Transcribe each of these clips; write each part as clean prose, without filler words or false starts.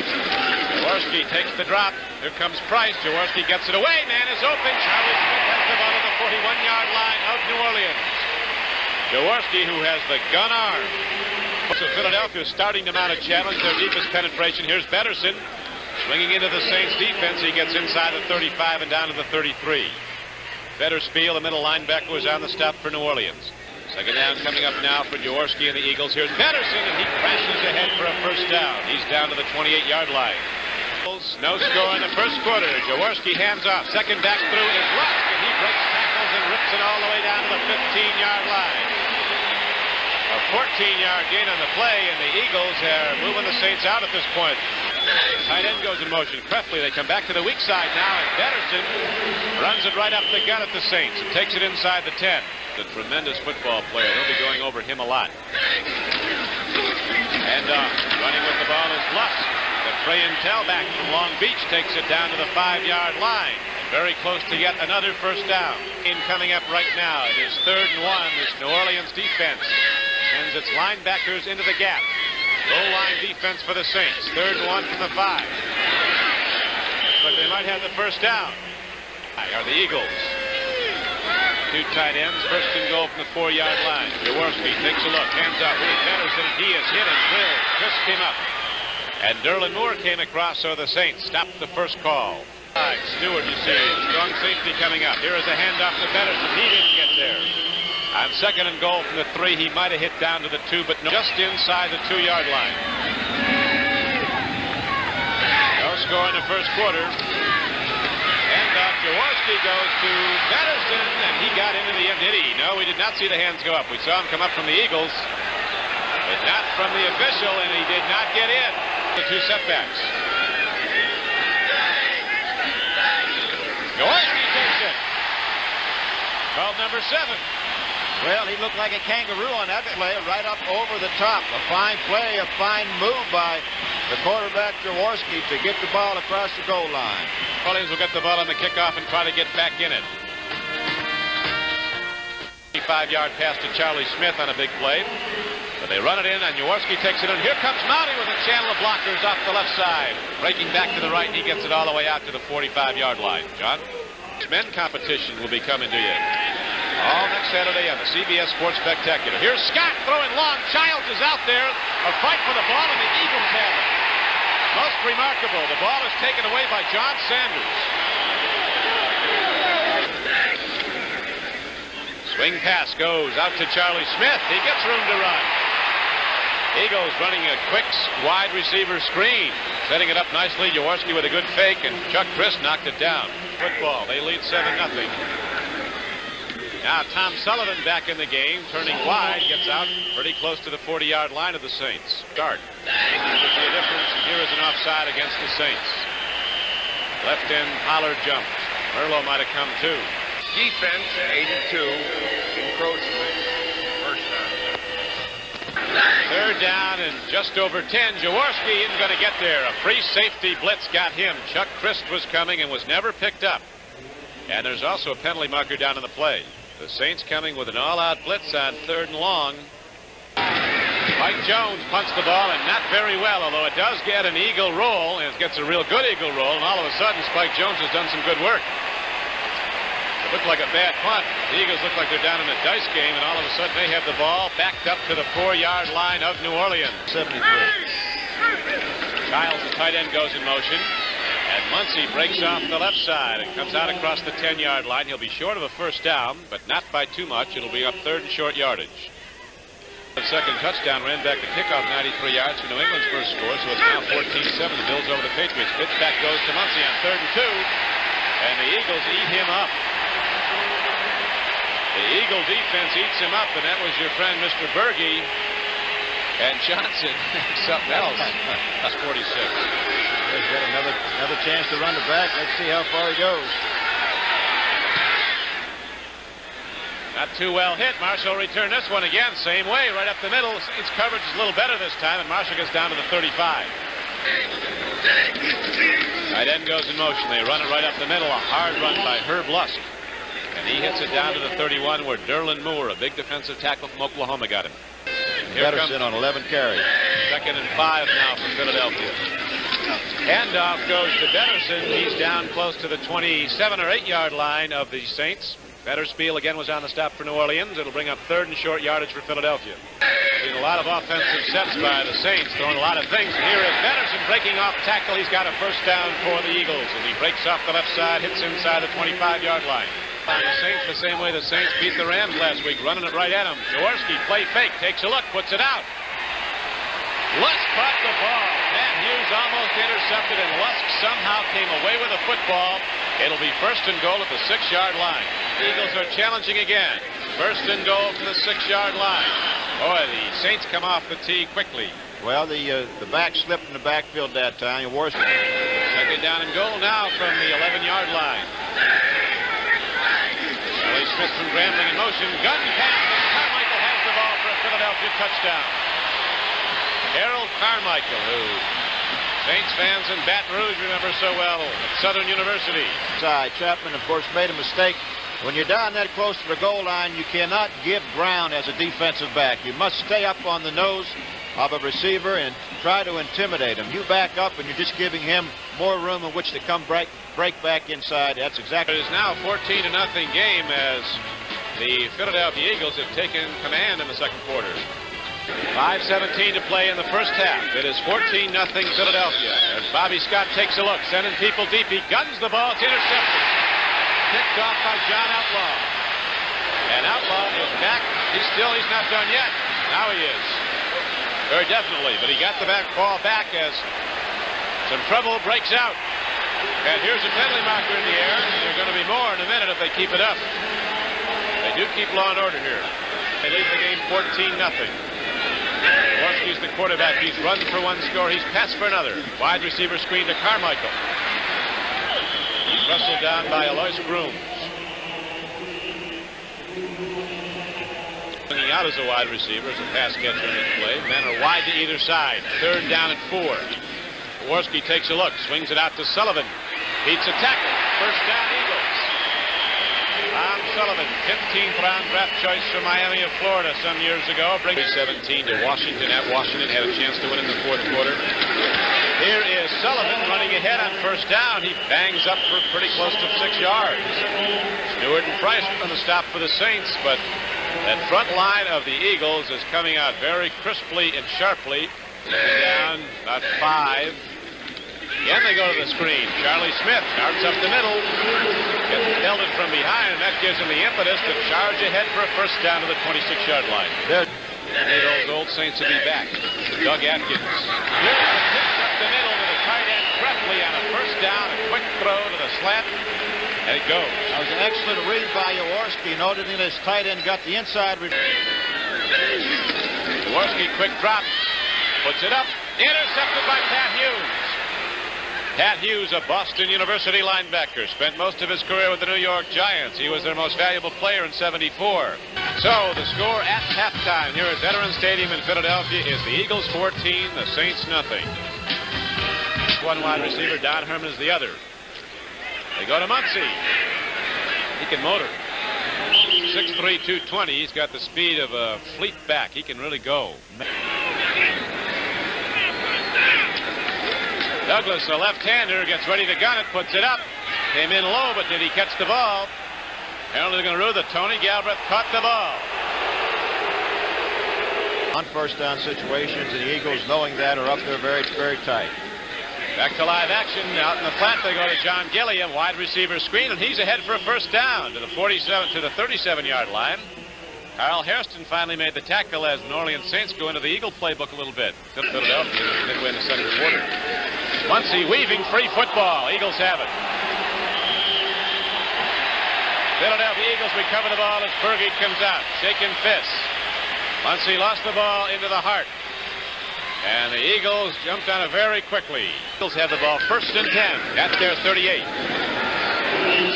Jaworski takes the drop. Here comes Price. Jaworski gets it away. Man is open. Charlie Smith has the ball at the 41-yard line of New Orleans. Jaworski, who has the gun arm. So Philadelphia is starting to mount a challenge. Their deepest penetration. Here's Betterson swinging into the Saints defense. He gets inside the 35 and down to the 33. Fetterspiel, the middle linebacker, was on the stop for New Orleans. Second down coming up now for Jaworski and the Eagles. Here's Betterson, and he crashes ahead for a first down. He's down to the 28-yard line. No score in the first quarter. Jaworski hands off. Second back through is Lusk, and he breaks tackles and rips it all the way down to the 15-yard line. A 14-yard gain on the play, and the Eagles are moving the Saints out at this point. Tight end goes in motion. Krefley, they come back to the weak side now, and Betterson runs it right up the gut at the Saints and takes it inside the 10. A tremendous football player. They'll be going over him a lot. And running with the ball is Lusk. The Freyan tailback from Long Beach takes it down to the 5-yard line. Very close to yet another first down. In coming up right now, it is 3rd and 1. This New Orleans defense sends its linebackers into the gap. Low line defense for the Saints. 3rd and 1 from the 5. But they might have the first down. Are the Eagles. Two tight ends, first and goal from the 4-yard line. Jaworski takes a look, hands off. Willie Betterson, he is hit and drilled. Chris came up. And Derlin Moore came across, so the Saints stopped the first call. Stewart, you see, strong safety coming up. Here is a handoff to Betterson. He didn't get there. On second and goal from the 3, he might have hit down to the 2, but no, just inside the 2-yard line. No score in the first quarter. Jaworski goes to Betterson, and he got into the end. Did he? No, we did not see the hands go up. We saw him come up from the Eagles, but not from the official, and he did not get in. The two setbacks. Jaworski takes it. Called number 7. Well, he looked like a kangaroo on that play, right up over the top. A fine play, a fine move by the quarterback Jaworski to get the ball across the goal line. Orleans will get the ball on the kickoff and try to get back in it. 5-yard pass to Charlie Smith on a big play. But they run it in, and Jaworski takes it in. Here comes Mounty with a channel of blockers off the left side. Breaking back to the right, and he gets it all the way out to the 45-yard line. John? Men competition will be coming to you all next Saturday on the CBS Sports Spectacular. Here's Scott throwing long. Childs is out there. A fight for the ball, and the Eagles have it. Most remarkable, the ball is taken away by John Sanders. Swing pass goes out to Charlie Smith. He gets room to run. Eagles running a quick wide receiver screen. Setting it up nicely. Jaworski with a good fake, and Chuck Chris knocked it down. Football, they lead 7-0. Now Tom Sullivan back in the game, turning wide, gets out pretty close to the 40-yard line of the Saints. Start. There's a difference. Here is an offside against the Saints. Left end, Pollard jumped. Merlo might have come too. Defense, 82. Encroachment. First down. 3rd down and just over 10. Jaworski isn't going to get there. A free safety blitz got him. Chuck Christ was coming and was never picked up. And there's also a penalty marker down in the play. The Saints coming with an all-out blitz on 3rd and long. Mike Jones punts the ball, and not very well, although it does get an eagle roll, and it gets a real good eagle roll, and all of a sudden Spike Jones has done some good work. It looked like a bad punt. The Eagles look like they're down in a dice game, and all of a sudden they have the ball backed up to the 4-yard line of New Orleans. 73. Childs, the tight end, goes in motion. And Muncy breaks off the left side and comes out across the 10-yard line. He'll be short of a first down, but not by too much. It'll be up 3rd and short yardage. The second touchdown ran back the kickoff 93 yards for New England's first score, so it's now 14-7. The Bills over the Patriots. Pitch back goes to Muncy on 3rd and 2, and the Eagles eat him up. The Eagle defense eats him up, and that was your friend Mr. Berge. And Johnson, something else. That's 46. He's got another chance to run it back. Let's see how far he goes. Not too well hit. Marshall returned this one again. Same way, right up the middle. Its coverage is a little better this time, and Marshall gets down to the 35. Tight end goes in motion. They run it right up the middle. A hard run by Herb Lusk. And he hits it down to the 31, where Derlin Moore, a big defensive tackle from Oklahoma, got him. Betterson on 11 carries. 2nd and 5 now for Philadelphia. Handoff goes to Betterson. He's down close to the 27 or 8 yard line of the Saints. Betterspiel again was on the stop for New Orleans. It'll bring up 3rd and short yardage for Philadelphia. Seen a lot of offensive sets by the Saints, throwing a lot of things. Here is Betterson breaking off tackle. He's got a first down for the Eagles, and he breaks off the left side, hits inside the 25-yard line. On the Saints the same way the Saints beat the Rams last week, running it right at him. Jaworski, play fake, takes a look, puts it out. Lusk caught the ball. Matt Hughes almost intercepted, and Lusk somehow came away with the football. It'll be 1st and goal at the 6-yard line. The Eagles are challenging again. 1st and goal from the 6-yard line. Boy, the Saints come off the tee quickly. Well, the back slipped in the backfield that time. Jaworski. 2nd down and goal now from the 11-yard line. Charlie Smith from Grambling in motion. Gun pass. Carmichael has the ball for a Philadelphia touchdown. Harold Carmichael, who Saints fans in Baton Rouge remember so well at Southern University. Chapman, of course, made a mistake. When you're down that close to the goal line, you cannot give ground as a defensive back. You must stay up on the nose of a receiver and try to intimidate him. You back up and you're just giving him more room in which to come break back inside. That's exactly. It is now a 14-0 game as the Philadelphia Eagles have taken command in the second quarter. 5:17 to play in the first half. It is 14-0 Philadelphia as Bobby Scott takes a look, sending people deep. He guns the ball. It's intercepted. Picked off by John Outlaw. And Outlaw is back. He's not done yet. Now he is. Very definitely. But he got the ball back as some trouble breaks out. And here's a penalty marker in the air. There's going to be more in a minute if they keep it up. They do keep law and order here. They lead the game 14-0. Jaworski's the quarterback. He's run for one score. He's passed for another. Wide receiver screen to Carmichael. He's wrestled down by Alois Grooms. Swinging out as a wide receiver, as a pass catcher in this play. Men are wide to either side. 3rd down and 4. Jaworski takes a look, swings it out to Sullivan. Beats a tackle. First down, Eagles. Tom Sullivan, 15th round draft choice from Miami of Florida some years ago. Brings 17 to Washington at Washington. Had a chance to win in the 4th quarter. Here is Sullivan running ahead on first down. He bangs up for pretty close to 6 yards. Stewart and Price on the stop for the Saints, but that front line of the Eagles is coming out very crisply and sharply. Down about 5. Again, they go to the screen. Charlie Smith starts up the middle. Gets held it from behind, and that gives him the impetus to charge ahead for a first down to the 26-yard line. Those old Saints will be back. Doug Atkins. Picks up the middle to the tight end correctly on a first down. A quick throw to the slant, and it goes. That was an excellent read by Jaworski, noting that his tight end got the inside. Jaworski, quick drop. Puts it up. Intercepted by Pat Hughes. Pat Hughes, a Boston University linebacker, spent most of his career with the New York Giants. He was their most valuable player in '74. So the score at halftime here at Veterans Stadium in Philadelphia is the Eagles 14, the Saints nothing. One wide receiver, Don Herman is the other. They go to Muncie. He can motor. 6'3", 220. He's got the speed of a fleet back. He can really go. Douglas, a left-hander, gets ready to gun it, puts it up. Came in low, but did he catch the ball? Harold Garou, the Tony Galbraith caught the ball. On first down situations, and the Eagles, knowing that, are up there very, very tight. Back to live action. Out in the flat, they go to John Gilliam, wide receiver screen, and he's ahead for a first down to the 37-yard line. Carl Hairston finally made the tackle as the New Orleans Saints go into the Eagle playbook a little bit. Philadelphia midway in the second quarter. Muncie weaving free football. Eagles have it. Philadelphia Eagles recover the ball as Berge comes out. Shaking fists. Muncie lost the ball into the heart. And the Eagles jumped on it very quickly. Eagles have the ball 1st and 10 at their 38.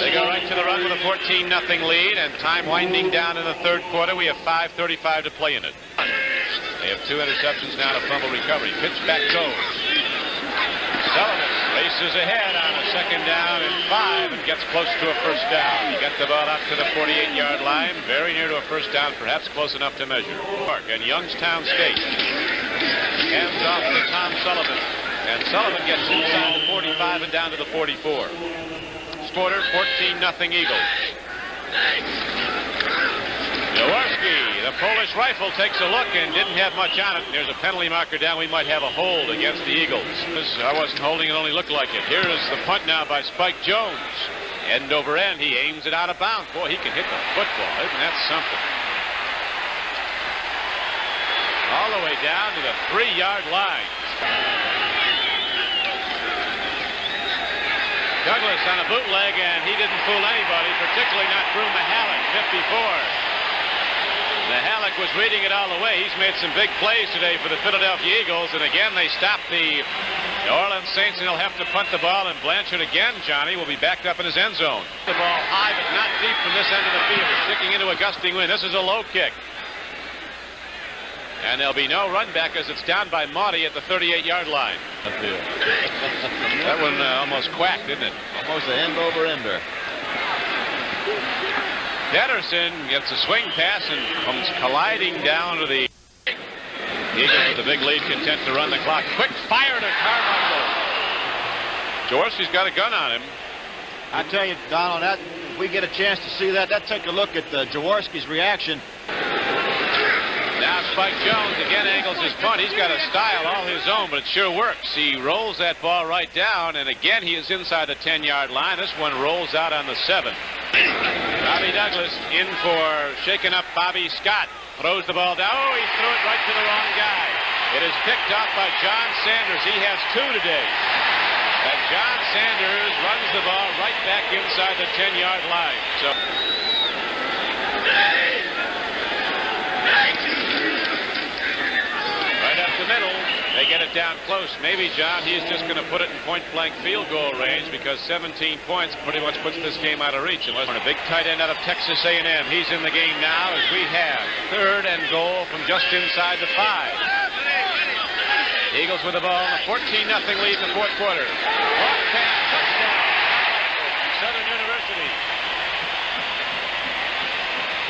They go right to the run with a 14-0 lead, and time winding down in the third quarter. We have 5:35 to play in it. They have 2 interceptions now to fumble recovery. Pitch back goes. Sullivan races ahead on a 2nd down and 5 and gets close to a first down. He got the ball out to the 48-yard line, very near to a first down, perhaps close enough to measure. Park and Youngstown State. Hands off to Tom Sullivan. And Sullivan gets inside the 45 and down to the 44. Quarter, 14-0 Eagles. Jaworski, the Polish rifle, takes a look and didn't have much on it. There's a penalty marker down. We might have a hold against the Eagles. I wasn't holding, it only looked like it. Here is the punt now by Spike Jones. End over end, he aims it out of bounds. Boy, he can hit the football. Isn't that something? All the way down to the 3-yard line. Douglas on a bootleg, and he didn't fool anybody, particularly not Drew Mahalik, 54. Mahalik was reading it all the way. He's made some big plays today for the Philadelphia Eagles, and again they stop the New Orleans Saints, and he'll have to punt the ball, and Blanchard again, Johnny, will be backed up in his end zone. The ball high, but not deep from this end of the field. It's sticking into a gusting wind. This is a low kick. And there'll be no run back as it's down by Maudie at the 38-yard line. That one almost quacked, didn't it? Almost an end-over-ender. Pedersen gets a swing pass and comes colliding down to the Eagles with a big lead, content to run the clock. Quick fire to Carmichael. Jaworski's got a gun on him. I tell you, Donald, that if we get a chance to see that, take a look at Jaworski's reaction. Now Spike Jones again angles his punt. He's got a style all his own, but it sure works. He rolls that ball right down, and again he is inside the 10-yard line. This one rolls out on the 7. Bobby Douglas in for shaking up Bobby Scott. Throws the ball down. Oh, he threw it right to the wrong guy. It is picked off by John Sanders. He has 2 today. And John Sanders runs the ball right back inside the 10-yard line. So right up the middle. They get it down close. Maybe, John, he's just going to put it in point-blank field goal range because 17 points pretty much puts this game out of reach. Unless a big tight end out of Texas A&M. He's in the game now as we have 3rd and goal from just inside the 5. Eagles with the ball in a 14-0 lead in the 4th quarter. Long pass, touchdown. Southern University.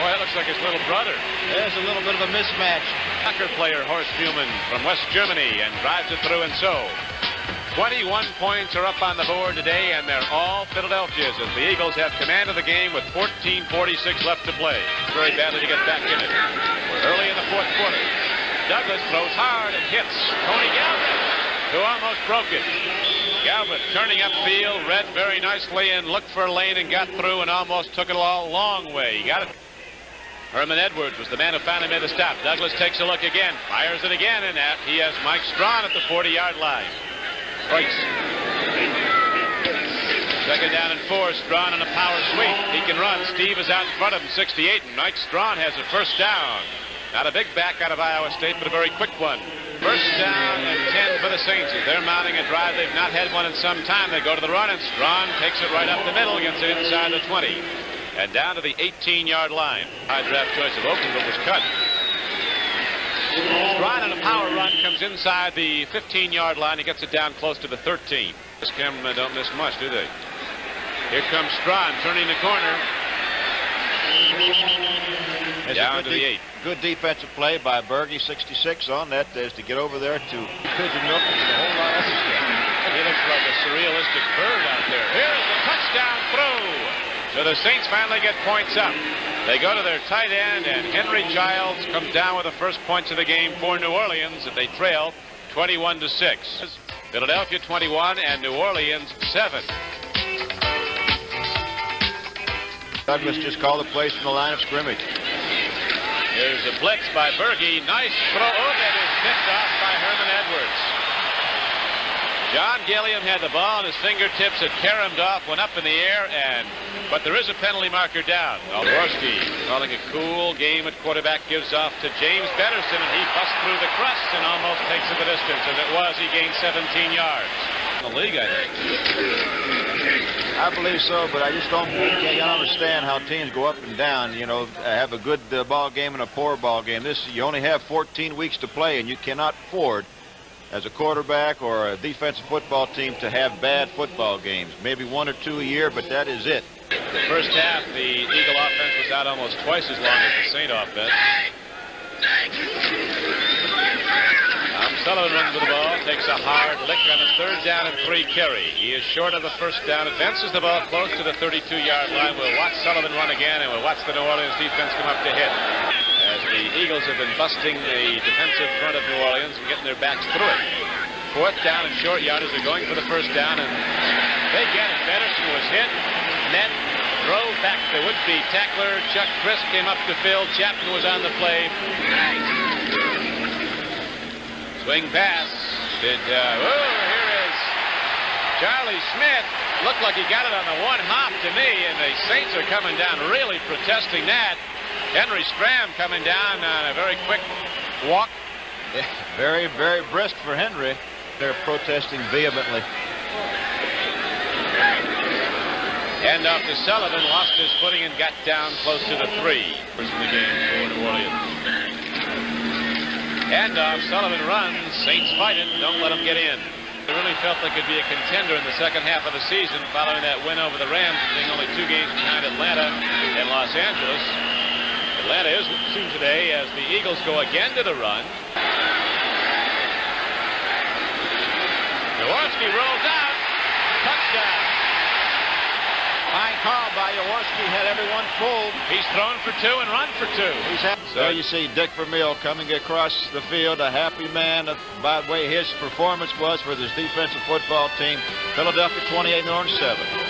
Boy, that looks like his little brother. There's a little bit of a mismatch. Soccer player Horst Fuhrmann from West Germany and drives it through, and so 21 points are up on the board today, and they're all Philadelphia's as the Eagles have command of the game with 14:46 left to play. Very badly to get back in it. Early in the 4th quarter, Douglas throws hard and hits Tony Galbraith, who almost broke it. Galbraith turning upfield, read very nicely and looked for a lane and got through and almost took it a long way. He got it. Herman Edwards was the man who finally made the stop. Douglas takes a look again, fires it again, and he has Mike Stram at the 40-yard line. Price. 2nd down and 4. Stram on a power sweep. He can run. Steve is out in front of him, 68, and Mike Stram has a 1st down. Not a big back out of Iowa State, but a very quick one. 1st down and 10 for the Saints. As they're mounting a drive, they've not had one in some time. They go to the run, and Stram takes it right up the middle, gets it inside the 20. And down to the 18-yard line. High draft choice of Oakland, but was cut. Stram on a power run comes inside the 15-yard line. He gets it down close to the 13. This cameramen don't miss much, do they? Here comes Stram turning the corner. Down to the 8. Good defensive play by Berge, 66 on that, is to get over there to pigeon milk and a whole lot of stuff. He looks like a surrealistic bird out there. Here's the touchdown throw. So the Saints finally get points up. They go to their tight end, and Henry Childs comes down with the first points of the game for New Orleans, and they trail 21-6. Philadelphia 21 and New Orleans 7. Douglas just called the place from the line of scrimmage. Here's a blitz by Berge. Nice throw. Oh, that is picked off by Herman Edwards. John Gilliam had the ball on his fingertips. It caromed off, went up in the air, but there is a penalty marker down. Jaworski calling a cool game at quarterback, gives off to James Pedersen, and he busts through the crust and almost takes it the distance. As it was, he gained 17 yards. In the league, I think. I believe so, but I just can't understand how teams go up and down. You know, have a good ball game and a poor ball game. You only have 14 weeks to play, and you cannot afford, as a quarterback or a defensive football team, to have bad football games. Maybe 1 or 2 a year, but that is it. The first half, the Eagle offense was out almost twice as long as the Saint offense. Sullivan runs with the ball, takes a hard lick on his 3rd down and 3 carry. He is short of the 1st down, advances the ball close to the 32-yard line. We'll watch Sullivan run again, and we'll watch the New Orleans defense come up to hit. As the Eagles have been busting the defensive front of New Orleans and getting their backs through it. 4th down and short yardage. They're going for the 1st down, and they get it. Pedersen was hit. Net drove back the would-be tackler. Chuck Crisp came up to fill. Chapman was on the play. Swing pass. Here is Charlie Smith. Looked like he got it on the 1 hop to me, and the Saints are coming down really protesting that. Henry Stram coming down on a very quick walk. Yeah, very, very brisk for Henry. They're protesting vehemently. Hand off to Sullivan, lost his footing and got down close to the 3. First in the game for New Orleans. Hand off, Sullivan runs, Saints fight it, don't let him get in. They really felt they could be a contender in the second half of the season following that win over the Rams, being only 2 games behind Atlanta and Los Angeles. Atlanta is seen today as the Eagles go again to the run. Jaworski rolls out. Touchdown. Fine call by Jaworski, had everyone fooled. He's thrown for 2 and run for 2. There you see Dick Vermeil coming across the field, a happy man by the way his performance was for this defensive football team. Philadelphia 28 and 7.